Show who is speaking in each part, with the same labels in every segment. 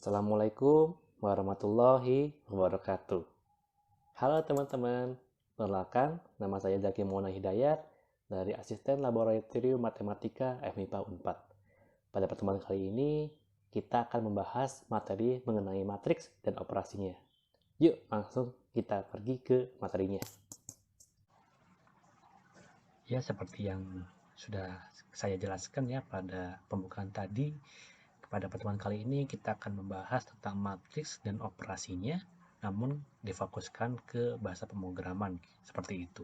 Speaker 1: Assalamualaikum warahmatullahi wabarakatuh. Halo teman-teman, perkenalkan nama saya Zaki Maulana Hidayat dari Asisten Laboratorium Matematika FMIPA Unpad. Pada pertemuan kali ini, kita akan membahas materi mengenai matriks dan operasinya. Yuk, langsung kita pergi ke materinya.
Speaker 2: Ya, seperti yang sudah saya jelaskan ya pada pembukaan tadi, pada pertemuan kali ini kita akan membahas tentang matriks dan operasinya, namun difokuskan ke bahasa pemrograman seperti itu.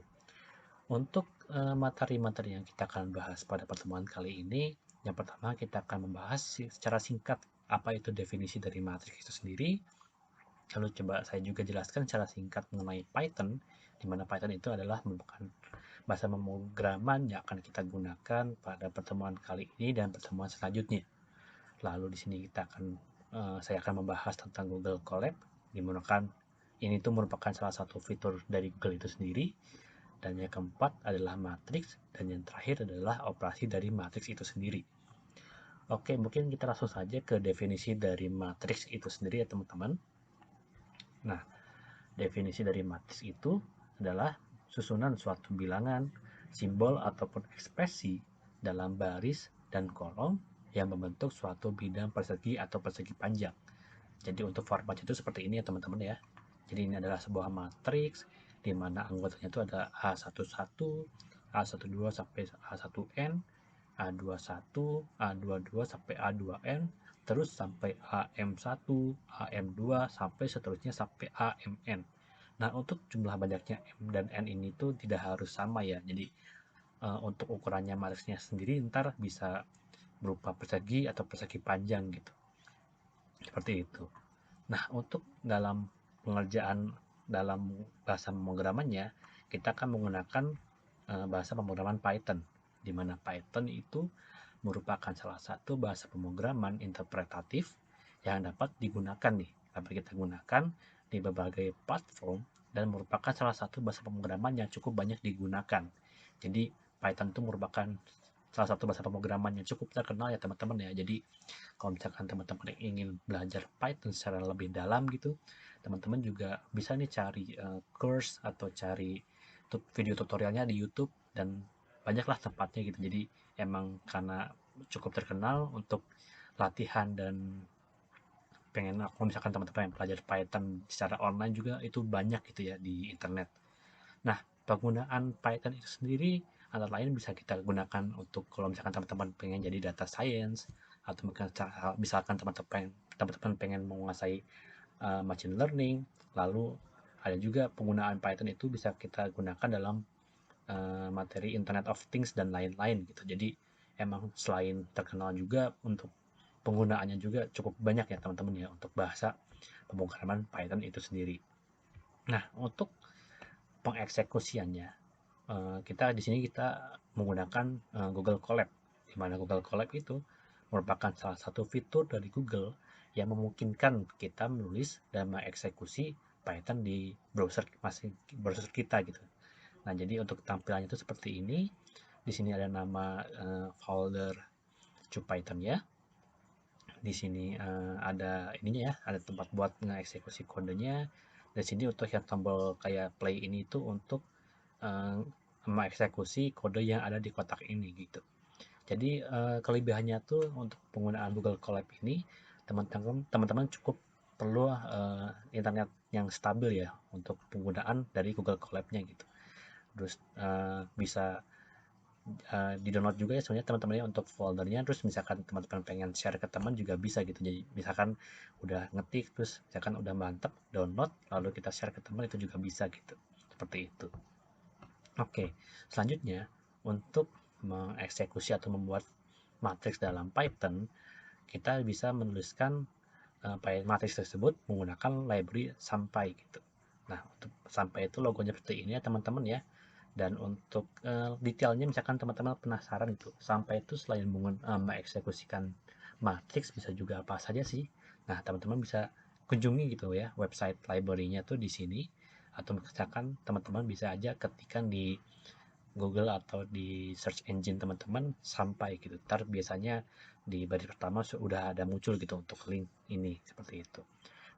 Speaker 2: Untuk materi-materi yang kita akan bahas pada pertemuan kali ini, yang pertama kita akan membahas secara singkat apa itu definisi dari matriks itu sendiri. Lalu coba saya juga jelaskan secara singkat mengenai Python, di mana Python itu adalah merupakan bahasa pemrograman yang akan kita gunakan pada pertemuan kali ini dan pertemuan selanjutnya. Lalu di sini saya akan membahas tentang Google Colab, dimana ini tuh merupakan salah satu fitur dari Google itu sendiri. Dan yang keempat adalah matriks, dan yang terakhir adalah operasi dari matriks itu sendiri. Oke, mungkin kita langsung saja ke definisi dari matriks itu sendiri ya teman-teman. Nah, definisi dari matriks itu adalah susunan suatu bilangan, simbol ataupun ekspresi dalam baris dan kolom yang membentuk suatu bidang persegi atau persegi panjang. Jadi untuk formatnya itu seperti ini ya teman-teman ya. Jadi ini adalah sebuah matriks di mana anggotanya itu ada A11, A12 sampai A1N, A21, A22 sampai A2N, terus sampai AM1, AM2 sampai seterusnya sampai AMN. Nah, untuk jumlah banyaknya M dan N ini tuh tidak harus sama ya. Jadi untuk ukurannya matriksnya sendiri ntar bisa berupa persegi atau persegi panjang gitu. Seperti itu. Nah, untuk dalam pengerjaan dalam bahasa pemrogramannya, kita akan menggunakan bahasa pemrograman Python, di mana Python itu merupakan salah satu bahasa pemrograman interpretatif yang dapat digunakan dapat kita gunakan di berbagai platform dan merupakan salah satu bahasa pemrograman yang cukup banyak digunakan. Jadi Python itu merupakan salah satu bahasa pemrograman yang cukup terkenal ya teman-teman ya. Jadi kalau misalkan teman-teman ingin belajar Python secara lebih dalam gitu, teman-teman juga bisa nih cari course atau cari video tutorialnya di YouTube, dan banyaklah tempatnya gitu. Jadi emang karena cukup terkenal untuk latihan, dan kalau misalkan teman-teman yang belajar Python secara online juga itu banyak gitu ya di internet. Nah, penggunaan Python itu sendiri antara lain bisa kita gunakan untuk kalau misalkan teman-teman pengen jadi data science, atau misalkan teman-teman pengen menguasai machine learning. Lalu ada juga penggunaan Python itu bisa kita gunakan dalam materi Internet of Things dan lain-lain gitu. Jadi emang selain terkenal juga, untuk penggunaannya juga cukup banyak ya teman-teman ya untuk bahasa pemrograman Python itu sendiri. Nah, untuk pengeksekusiannya, kita menggunakan Google Colab, di mana Google Colab itu merupakan salah satu fitur dari Google yang memungkinkan kita menulis dan mengeksekusi Python di browser kita gitu. Nah, jadi untuk tampilannya itu seperti ini. Di sini ada nama folder Python ya. Di sini ada ininya ya, ada tempat buat mengeksekusi kodenya. Di sini untuk yang tombol kayak play ini itu untuk uh, mengeksekusi kode yang ada di kotak ini gitu. Jadi kelebihannya tuh untuk penggunaan Google Colab ini, teman-teman cukup perlu internet yang stabil ya untuk penggunaan dari Google Colab-nya gitu. Terus bisa di-download juga ya sebenarnya teman-temannya untuk foldernya. Terus misalkan teman-teman pengen share ke teman juga bisa gitu. Jadi misalkan udah ngetik, terus misalkan udah mantap download, lalu kita share ke teman, itu juga bisa gitu. Seperti itu. Oke, selanjutnya untuk mengeksekusi atau membuat matriks dalam Python, kita bisa menuliskan matriks tersebut menggunakan library SumPy gitu. Nah, untuk SumPy itu logonya seperti ini ya teman-teman ya. Dan untuk detailnya, misalkan teman-teman penasaran itu, SumPy itu selain mengeksekusikan matriks bisa juga apa saja sih. Nah, teman-teman bisa kunjungi gitu ya website library-nya tuh di sini, atau misalkan teman-teman bisa aja ketikkan di Google atau di search engine teman-teman sampai gitu. Ntar biasanya di baris pertama sudah ada muncul gitu untuk link ini seperti itu.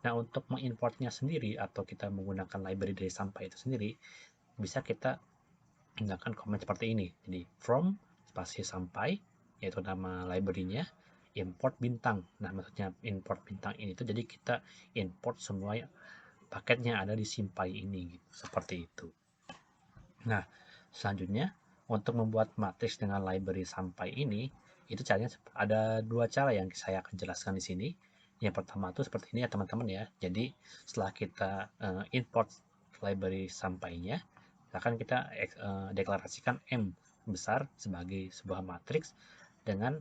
Speaker 2: Nah, untuk mengimportnya sendiri atau kita menggunakan library dari sampai itu sendiri, bisa kita gunakan command seperti ini. Jadi from spasi sampai, yaitu nama library-nya, import bintang. Nah, maksudnya import bintang ini tuh jadi kita import semua paketnya ada di simpai ini gitu. Seperti itu. Nah, selanjutnya untuk membuat matriks dengan library sampai ini, itu caranya ada dua cara yang saya akan jelaskan di sini. Yang pertama itu seperti ini ya teman-teman ya. Jadi setelah kita import library sampainya, akan kita deklarasikan M besar sebagai sebuah matriks dengan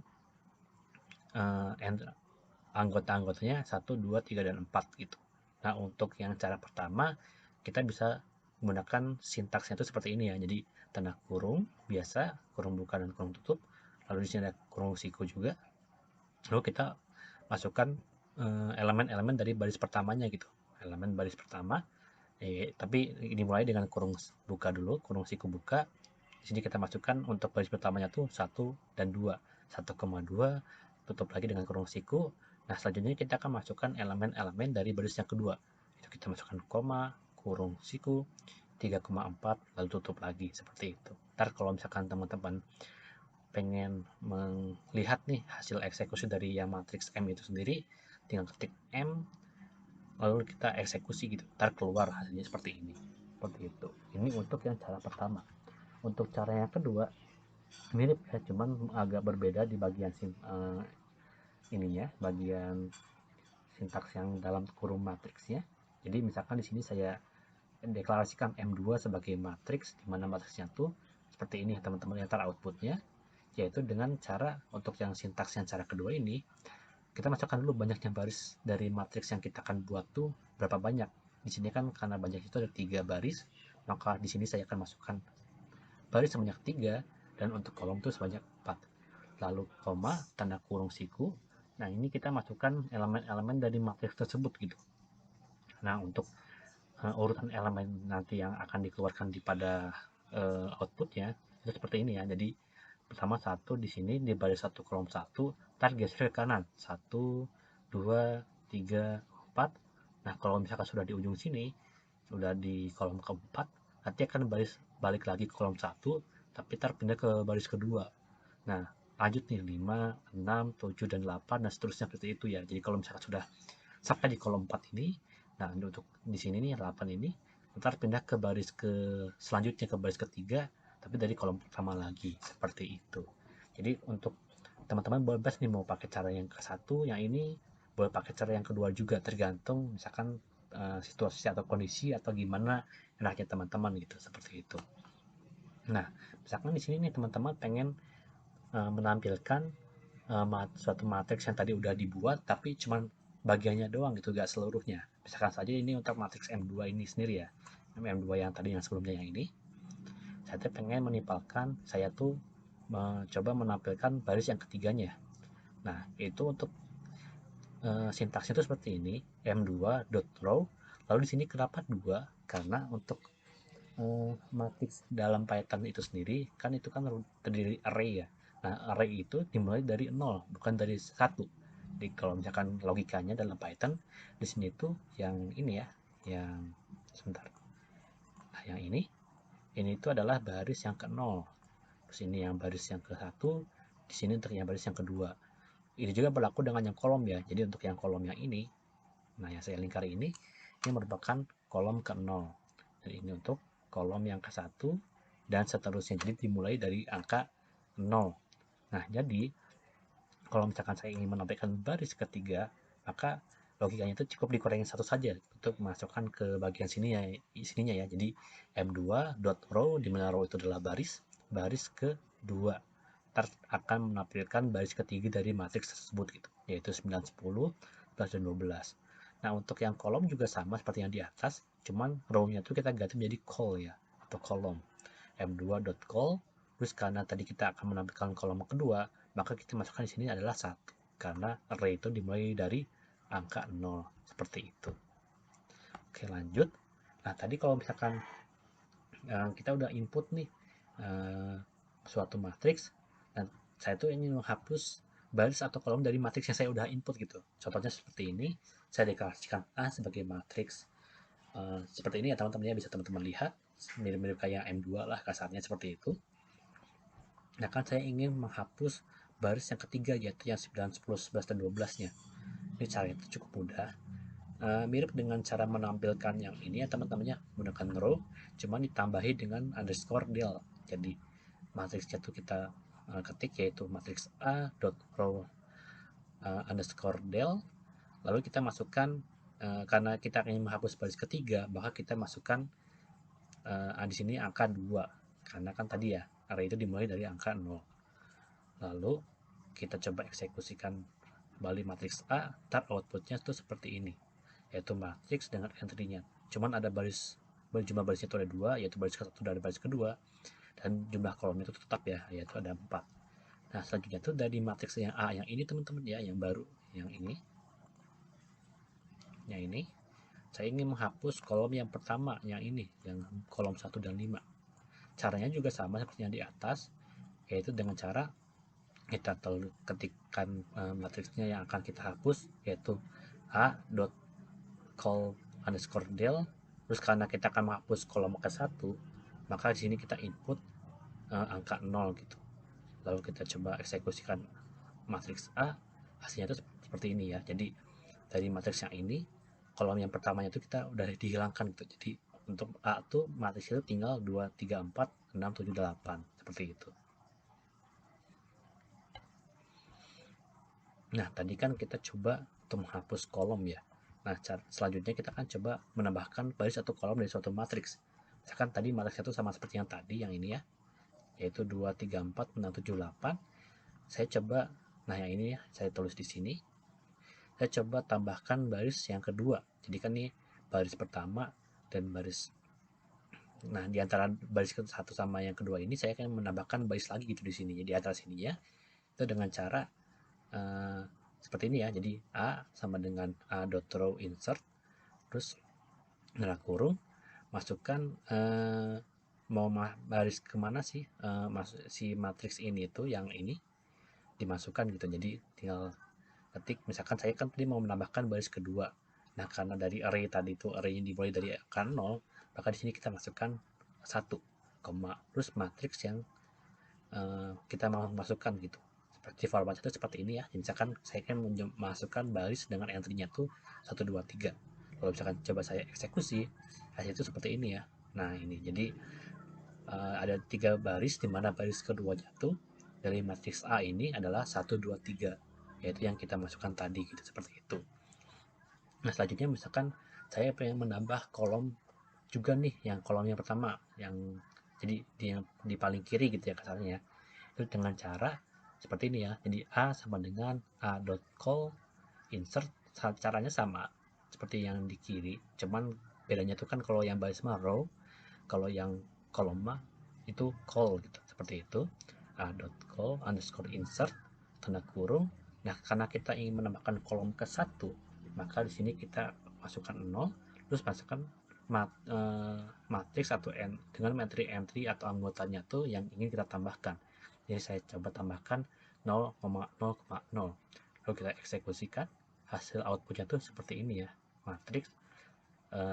Speaker 2: anggota-anggotanya 1, 2, 3, dan 4 gitu. Nah, untuk yang cara pertama, kita bisa menggunakan sintaksnya itu seperti ini ya. Jadi, tanda kurung biasa, kurung buka dan kurung tutup. Lalu di sini ada kurung siku juga. Lalu kita masukkan elemen-elemen dari baris pertamanya gitu. Elemen baris pertama, tapi dimulai dengan kurung buka dulu, kurung siku buka. Di sini kita masukkan untuk baris pertamanya tuh 1 dan 2. 1,2 tutup lagi dengan kurung siku. Nah, selanjutnya kita akan masukkan elemen-elemen dari baris yang kedua. Itu kita masukkan koma, kurung siku, 3,4, lalu tutup lagi seperti itu. Ntar kalau misalkan teman-teman pengen melihat nih hasil eksekusi dari yang matriks M itu sendiri, tinggal ketik M, lalu kita eksekusi gitu. Ntar keluar hasilnya seperti ini. Seperti itu. Ini untuk yang cara pertama. Untuk cara yang kedua, mirip ya, cuman agak berbeda di bagian bagian sintaks yang dalam kurung matriksnya. Jadi misalkan di sini saya deklarasikan M2 sebagai matriks, di mana matriksnya tuh seperti ini teman-teman, yang outputnya, yaitu dengan cara untuk yang sintaks yang cara kedua ini, kita masukkan dulu banyaknya baris dari matriks yang kita akan buat tuh berapa banyak. Di sini kan karena banyak itu ada 3 baris, maka di sini saya akan masukkan baris sebanyak 3 dan untuk kolom tuh sebanyak 4. Lalu koma, tanda kurung siku. Nah, ini kita masukkan elemen-elemen dari matriks tersebut gitu. Nah, untuk urutan elemen nanti yang akan dikeluarkan di pada outputnya itu seperti ini ya. Jadi pertama 1 di sini di baris 1 kolom 1, tar geser ke kanan 1, 2, 3, 4. Nah, kalau misalkan sudah di ujung sini, sudah di kolom keempat, nanti akan balik lagi ke kolom 1, tapi tar pindah ke baris kedua. Nah, lanjut nih 5, 6, 7, dan 8 dan seterusnya seperti itu ya. Jadi kalau misalkan sudah sampai di kolom 4 ini, nah untuk di sini nih 8 ini, ntar pindah ke baris selanjutnya ke baris ketiga, tapi dari kolom pertama lagi seperti itu. Jadi untuk teman-teman bebas nih mau pakai cara yang ke satu, yang ini boleh pakai cara yang kedua juga, tergantung misalkan situasi atau kondisi atau gimana enaknya teman-teman gitu, seperti itu. Nah, misalkan di sini nih teman-teman pengen menampilkan suatu matriks yang tadi udah dibuat tapi cuman bagiannya doang gitu, gak seluruhnya. Misalkan saja ini untuk matriks M2 ini sendiri ya, M2 yang tadi yang sebelumnya yang ini, saya tuh pengen menipalkan, saya tuh mencoba menampilkan baris yang ketiganya. Nah, itu untuk sintaksnya itu seperti ini, m2.row. Lalu di sini kenapa 2? Karena untuk matriks dalam Python itu sendiri kan itu kan terdiri array ya. Nah, array itu dimulai dari 0, bukan dari 1. Jadi kalau misalkan logikanya dalam Python, di sini tuh yang ini ya, yang sebentar. Nah, yang ini itu adalah baris yang ke 0. Terus ini yang baris yang ke 1, di sini untuk yang baris yang kedua. Ini juga berlaku dengan yang kolom ya. Jadi untuk yang kolom yang ini, nah yang saya lingkari ini merupakan kolom ke 0. Dan ini untuk kolom yang ke 1 dan seterusnya. Jadi dimulai dari angka 0. Nah, jadi kalau misalkan saya ingin menampilkan baris ketiga, maka logikanya itu cukup dikurangi 1 saja untuk masukkan ke bagian sininya ya. Jadi m2.row, di mana row itu adalah baris kedua. Akan menampilkan baris ketiga dari matriks tersebut gitu, yaitu 9, 10, 11, dan 12. Nah, untuk yang kolom juga sama seperti yang di atas, cuman row-nya itu kita ganti menjadi call ya, atau kolom. m2.call, terus karena tadi kita akan menampilkan kolom kedua, maka kita masukkan di sini adalah 1, karena array itu dimulai dari angka 0, seperti itu. Oke, lanjut. Nah, tadi kalau misalkan kita udah input nih suatu matriks, dan saya tuh ingin menghapus baris atau kolom dari matriks yang saya udah input gitu. Contohnya seperti ini, saya deklarasikan A sebagai matriks seperti ini ya teman-teman, ya bisa teman-teman lihat, mirip-mirip kayak M2 lah kasarnya seperti itu. Nah kan saya ingin menghapus baris yang ketiga, yaitu yang 9, 10, 11, dan 12-nya. Ini cara itu cukup mudah. Mirip dengan cara menampilkan yang ini ya teman-temannya, menggunakan row, cuman ditambahi dengan underscore del. Jadi matriksnya itu kita ketik, yaitu matriks A dot row underscore del, lalu kita masukkan karena kita ingin menghapus baris ketiga, maka kita masukkan di sini angka 2, karena kan tadi ya array itu dimulai dari angka 0. Lalu kita coba eksekusikan kembali matriks A, ntar outputnya itu seperti ini, yaitu matriks dengan entry-nya. Cuman ada jumlah barisnya itu ada 2, yaitu baris ke-1 dan baris kedua, dan jumlah kolomnya itu tetap ya, yaitu ada 4. Nah selanjutnya itu dari matriks yang A yang ini teman-teman ya, yang baru, yang ini saya ingin menghapus kolom yang pertama, yang ini, yang kolom 1 dan 5. Caranya juga sama seperti yang di atas, yaitu dengan cara kita ketikkan matriksnya yang akan kita hapus, yaitu a dot call underscore del. Terus karena kita akan menghapus kolom ke-1, maka di sini kita input angka 0 gitu. Lalu kita coba eksekusikan matriks A, hasilnya itu seperti ini ya. Jadi dari matriks yang ini, kolom yang pertamanya itu kita udah dihilangkan gitu. Jadi untuk A tuh matriks itu tinggal 2, 3, 4, 6, 7, 8 seperti itu. Nah tadi kan kita coba untuk menghapus kolom ya. Nah selanjutnya kita akan coba menambahkan baris atau kolom dari suatu matriks. Misalkan tadi matriksnya itu sama seperti yang tadi, yang ini ya, yaitu 2, 3, 4, 6, 7, 8. Saya coba, nah yang ini ya, saya tulis di sini. Saya coba tambahkan baris yang kedua. Jadi kan ini baris pertama dan baris, nah di antara baris satu sama yang kedua ini saya akan menambahkan baris lagi gitu di sini. Jadi antara sini ya, itu dengan cara seperti ini ya. Jadi A sama dengan A dot row insert, terus kurung, masukkan mau baris kemana sih si matriks ini itu, yang ini dimasukkan gitu. Jadi tinggal ketik, misalkan saya kan tadi mau menambahkan baris kedua. Nah karena dari array tadi itu array dimulai dari angka 0, maka di sini kita masukkan 1, terus matriks yang kita mau masukkan gitu. Seperti formatnya itu seperti ini ya. Misalkan saya kan memasukkan baris dengan entry-nya tuh 1, 2, 3. Kalau misalkan coba saya eksekusi, hasil itu seperti ini ya. Nah ini jadi ada 3 baris, di mana baris keduanya tuh dari matriks A ini adalah 1, 2, 3, yaitu yang kita masukkan tadi gitu, seperti itu. Nah selanjutnya misalkan saya pengen menambah kolom juga nih, yang kolom yang pertama, yang jadi di paling kiri gitu ya kasarnya ya. Itu dengan cara seperti ini ya. Jadi A sama dengan A dot call insert, caranya sama seperti yang di kiri, cuman bedanya itu kan kalau yang baris mah row, kalau yang kolom mah itu call gitu, seperti itu. A dot call underscore insert tanda kurung. Nah karena kita ingin menambahkan kolom ke 1, maka di sini kita masukkan 0, terus masukkan matriks atau dengan entry atau anggotanya tuh yang ingin kita tambahkan. Jadi saya coba tambahkan 0,0,0, lalu kita eksekusikan, hasil outputnya tuh seperti ini ya, matriks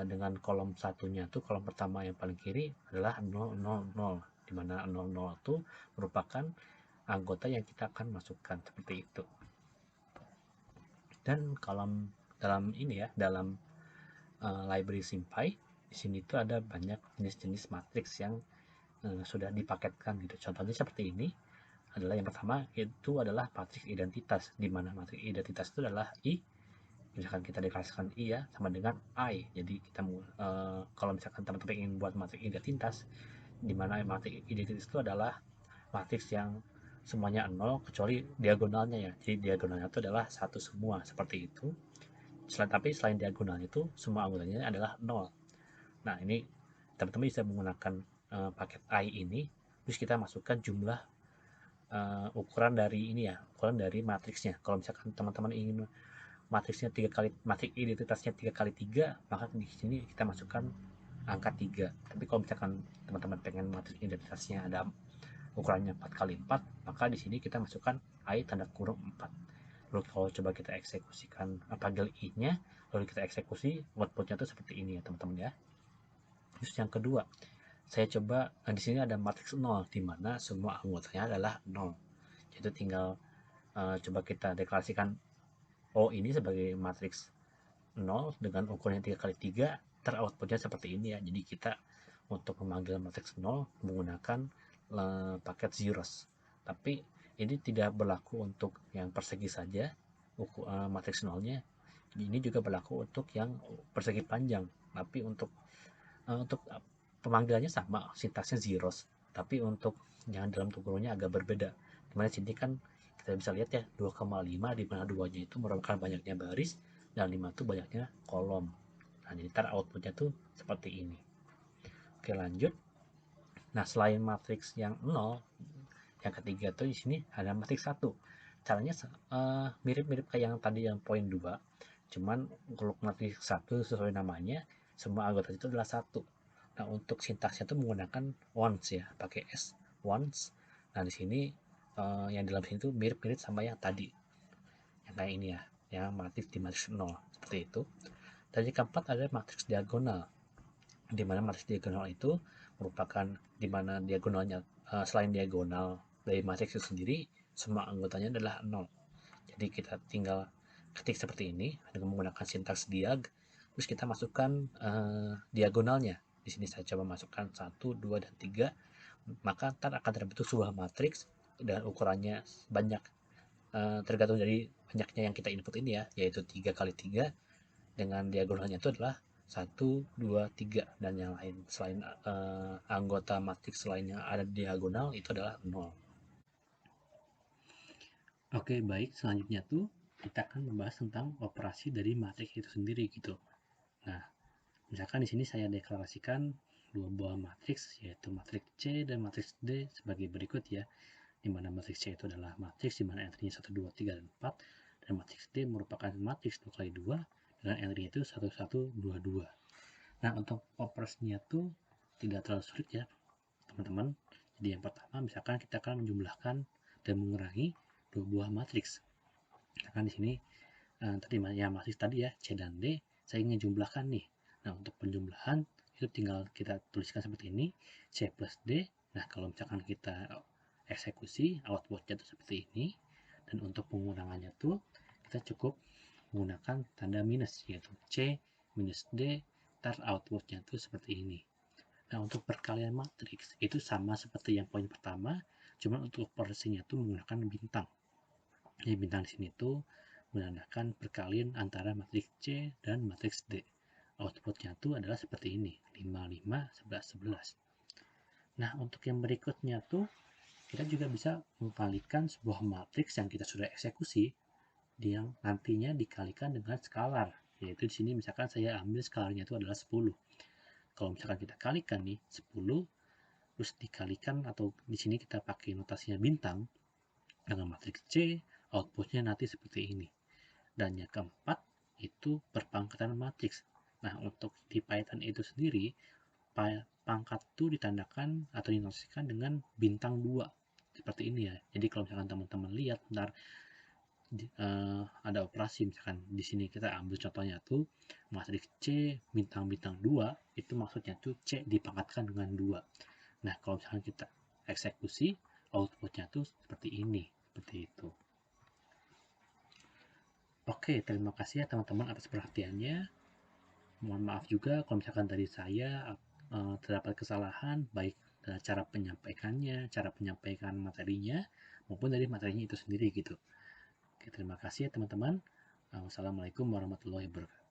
Speaker 2: dengan kolom satunya tuh, kolom pertama yang paling kiri adalah 0, 0, 0, dimana 0, 0 itu merupakan anggota yang kita akan masukkan, seperti itu. Dan kolom dalam ini ya, dalam library SymPy, di sini tuh ada banyak jenis-jenis matriks yang sudah dipaketkan gitu. Contohnya seperti ini adalah yang pertama, itu adalah matriks identitas, di mana matriks identitas itu adalah I. Misalkan kita deklarasikan I ya, sama dengan I. Jadi kita kalau misalkan teman-teman ingin buat matriks identitas, di mana matriks identitas itu adalah matriks yang semuanya 0 kecuali diagonalnya ya. Jadi diagonalnya itu adalah satu semua, seperti itu. Tapi selain diagonal itu, semua anggotanya adalah 0. Nah ini teman-teman bisa menggunakan paket I ini, terus kita masukkan jumlah ukuran dari ini ya, ukuran dari matriksnya. Kalau misalkan teman-teman ingin matriksnya 3 kali, matriks identitasnya 3 kali 3, maka di sini kita masukkan angka 3. Tapi kalau misalkan teman-teman pengen matriks identitasnya ada ukurannya 4 kali 4, maka di sini kita masukkan I tanda kurung 4. Lalu kalau coba kita eksekusikan panggil I-nya, lalu kita eksekusi, outputnya tuh seperti ini ya teman-teman ya. Terus yang kedua, saya coba di sini ada matriks 0 di mana semua anggotanya adalah 0. Jadi tinggal coba kita deklarasikan O ini sebagai matriks 0 dengan ukuran 3 kali 3, teroutputnya seperti ini ya. Jadi kita untuk memanggil matriks 0 menggunakan paket zeros. Tapi ini tidak berlaku untuk yang persegi saja, matriks 0-nya. Ini juga berlaku untuk yang persegi panjang. Tapi untuk pemanggilannya sama, sintaksnya zeros. Tapi untuk yang dalam tujuannya agak berbeda. Dimana sini kan kita bisa lihat ya 2,5 di mana 2-nya itu merupakan banyaknya baris dan 5 itu banyaknya kolom. Nah, jadi ntar outputnya tuh seperti ini. Oke, lanjut. Nah, selain matriks yang 0, yang ketiga tuh di sini ada matriks 1. Caranya mirip-mirip kayak yang tadi yang poin 2. Cuman untuk matriks 1 sesuai namanya, semua anggota itu adalah 1. Nah, untuk sintaksnya itu menggunakan once ya, pakai S, once. Nah, di sini yang dalam sini tuh mirip-mirip sama yang tadi. Yang kayak ini ya, yang matriks di matriks 0, seperti itu. Dan yang keempat ada matriks diagonal, di mana matriks diagonal itu merupakan di mana diagonalnya selain diagonal dari matriks itu sendiri, semua anggotanya adalah 0. Jadi kita tinggal ketik seperti ini dengan menggunakan sintaks diag, terus kita masukkan diagonalnya. Di sini saya coba masukkan 1, 2, dan 3, maka ntar akan terbentuk sebuah matriks dan ukurannya banyak, tergantung dari banyaknya yang kita input ini ya, yaitu 3 kali 3 dengan diagonalnya itu adalah 1, 2, 3, dan yang lain selain anggota matriks selain yang ada di diagonal itu adalah 0. Oke, baik. Selanjutnya tuh kita akan membahas tentang operasi dari matriks itu sendiri gitu. Nah, misalkan di sini saya deklarasikan dua buah matriks, yaitu matriks C dan matriks D sebagai berikut ya. Di mana matriks C itu adalah matriks di mana entry-nya 1, 2, 3, dan 4, dan matriks D merupakan matriks 2 kali 2 dengan entry itu 1, 1, 2, 2. Nah, untuk operasinya tuh tidak terlalu sulit ya, teman-teman. Jadi yang pertama, misalkan kita akan menjumlahkan dan mengurangi dua buah matriks. Misalkan di sini tadi ya matriks tadi ya C dan D, saya ingin jumlahkan nih. Nah, untuk penjumlahan itu tinggal kita tuliskan seperti ini, C plus D. Nah, kalau misalkan kita eksekusi, outputnya itu seperti ini. Dan untuk pengurangannya tuh kita cukup menggunakan tanda minus, yaitu C minus D, ntar outputnya tuh seperti ini. Nah, untuk perkalian matriks itu sama seperti yang poin pertama, cuma untuk operasinya tuh menggunakan bintang. Jadi bintang di sini tuh menandakan perkalian antara matriks C dan matriks D. Outputnya tuh adalah seperti ini, 5, 5, 11, 11. Nah, untuk yang berikutnya tuh kita juga bisa mengkalikan sebuah matriks yang kita sudah eksekusi yang nantinya dikalikan dengan skalar, yaitu di sini misalkan saya ambil skalarnya itu adalah 10. Kalau misalkan kita kalikan nih 10 terus dikalikan, atau di sini kita pakai notasinya bintang dengan matriks C, outputnya nanti seperti ini. Dan yang keempat itu perpangkatan matriks. Nah, untuk di Python itu sendiri, pangkat itu ditandakan atau dinotasikan dengan bintang 2 seperti ini ya. Jadi kalau misalkan teman-teman lihat ntar ada operasi, misalkan di sini kita ambil contohnya tuh matriks C bintang-bintang 2, itu maksudnya tuh C dipangkatkan dengan 2. Nah, kalau misalkan kita eksekusi, outputnya tuh seperti ini, seperti itu. Oke, terima kasih ya teman-teman atas perhatiannya. Mohon maaf juga kalau misalkan dari saya terdapat kesalahan, baik cara penyampaikannya, cara penyampaikan materinya, maupun dari materinya itu sendiri gitu. Oke, terima kasih ya teman-teman. Wassalamualaikum warahmatullahi wabarakatuh.